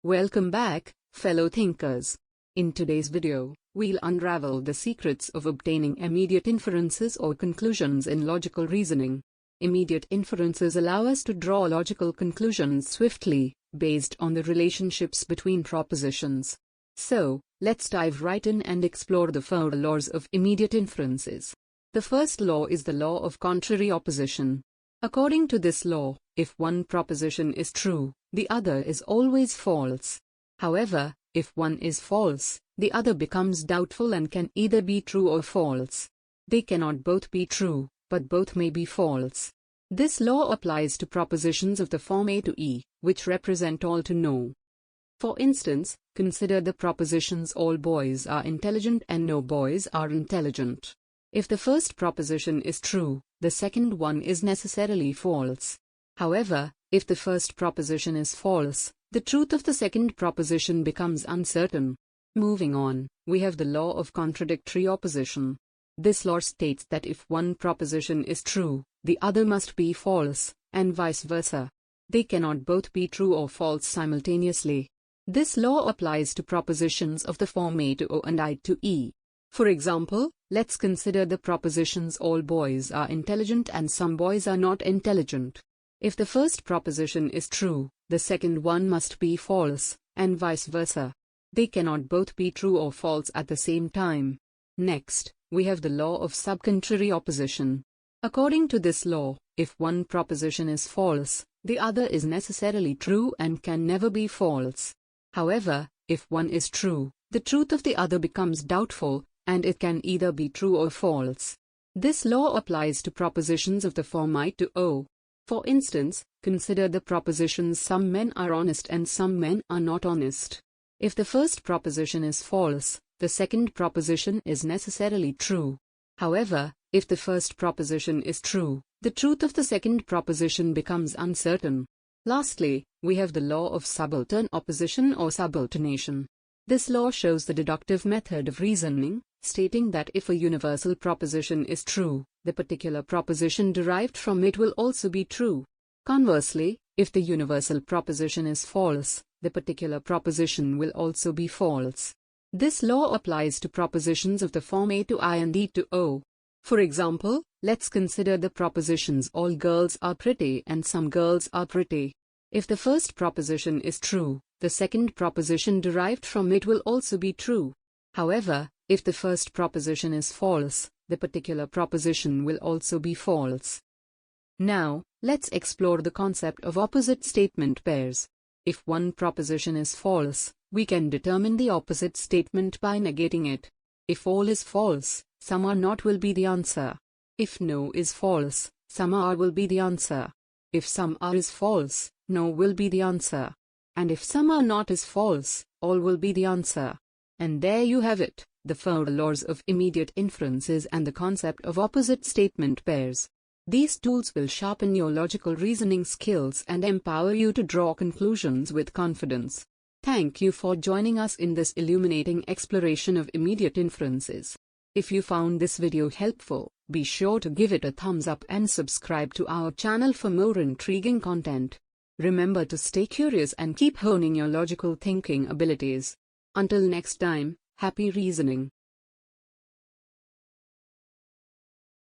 Welcome back, fellow thinkers. In today's video, we'll unravel the secrets of obtaining immediate inferences or conclusions in logical reasoning. Immediate inferences allow us to draw logical conclusions swiftly, based on the relationships between propositions. So, let's dive right in and explore the 4 laws of immediate inferences. The first law is the law of contrary opposition. According to this law, if one proposition is true, the other is always false. However, if one is false, the other becomes doubtful and can either be true or false. They cannot both be true, but both may be false. This law applies to propositions of the form A to E, which represent all to no. For instance, consider the propositions all boys are intelligent and no boys are intelligent. If the first proposition is true, the second one is necessarily false. However, if the first proposition is false, the truth of the second proposition becomes uncertain. Moving on, we have the law of contradictory opposition. This law states that if one proposition is true, the other must be false, and vice versa. They cannot both be true or false simultaneously. This law applies to propositions of the form A to O and I to E. For example, let's consider the propositions all boys are intelligent and some boys are not intelligent. If the first proposition is true, the second one must be false, and vice versa. They cannot both be true or false at the same time. Next, we have the law of subcontrary opposition. According to this law, if one proposition is false, the other is necessarily true and can never be false. However, if one is true, the truth of the other becomes doubtful, and it can either be true or false. This law applies to propositions of the form I to O. For instance, consider the propositions some men are honest and some men are not honest. If the first proposition is false, the second proposition is necessarily true. However, if the first proposition is true, the truth of the second proposition becomes uncertain. Lastly, we have the law of subaltern opposition or subalternation. This law shows the deductive method of reasoning, stating that if a universal proposition is true, the particular proposition derived from it will also be true. Conversely, if the universal proposition is false, the particular proposition will also be false. This law applies to propositions of the form A to I and E to O. For example, let's consider the propositions all girls are pretty and some girls are pretty. If the first proposition is true, the second proposition derived from it will also be true. However, if the first proposition is false, the particular proposition will also be false. Now, let's explore the concept of opposite statement pairs. If one proposition is false, we can determine the opposite statement by negating it. If all is false, some are not will be the answer. If no is false, some are will be the answer. If some are is false, no will be the answer. And if some are not is false, all will be the answer. And there you have it, the 4 laws of immediate inferences and the concept of opposite statement pairs. These tools will sharpen your logical reasoning skills and empower you to draw conclusions with confidence. Thank you for joining us in this illuminating exploration of immediate inferences. If you found this video helpful, be sure to give it a thumbs up and subscribe to our channel for more intriguing content. Remember to stay curious and keep honing your logical thinking abilities. Until next time, happy reasoning.